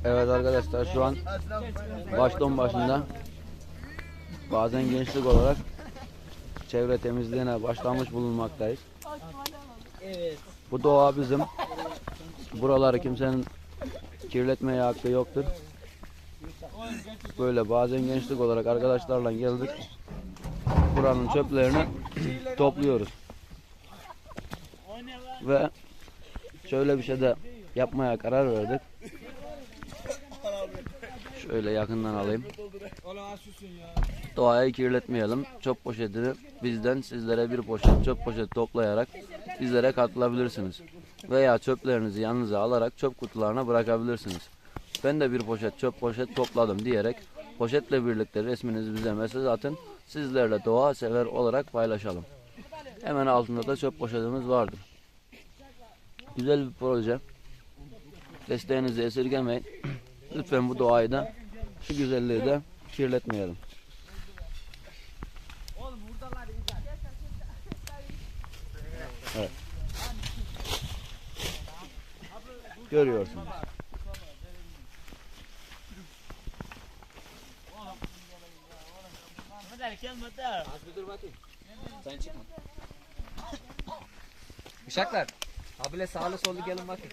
Evet arkadaşlar, şu an başton başında bazen gençlik olarak çevre temizliğine başlamış bulunmaktayız. Evet. Bu doğa bizim. Buraları kimsenin kirletmeye hakkı yoktur. Böyle bazen gençlik olarak arkadaşlarla geldik. Buranın çöplerini topluyoruz. Ve şöyle bir şey de yapmaya karar verdik. Şöyle yakından alayım. Doğayı kirletmeyelim. Çöp poşetini bizden sizlere bir poşet çöp poşeti toplayarak bizlere katılabilirsiniz. Veya çöplerinizi yanınıza alarak çöp kutularına bırakabilirsiniz. Ben de bir poşet çöp poşet topladım diyerek poşetle birlikte resminizi bize mesaj atın. Sizlerle doğa sever olarak paylaşalım. Hemen altında da çöp poşetimiz vardır. Güzel bir proje. Desteğinizi esirgemeyin. Lütfen bu doğayı da, şu güzelliği de kirletmeyelim. Evet. Görüyorsunuz. Sen çıkma. Uşaklar. Abile sağlı sollu gelin bakın.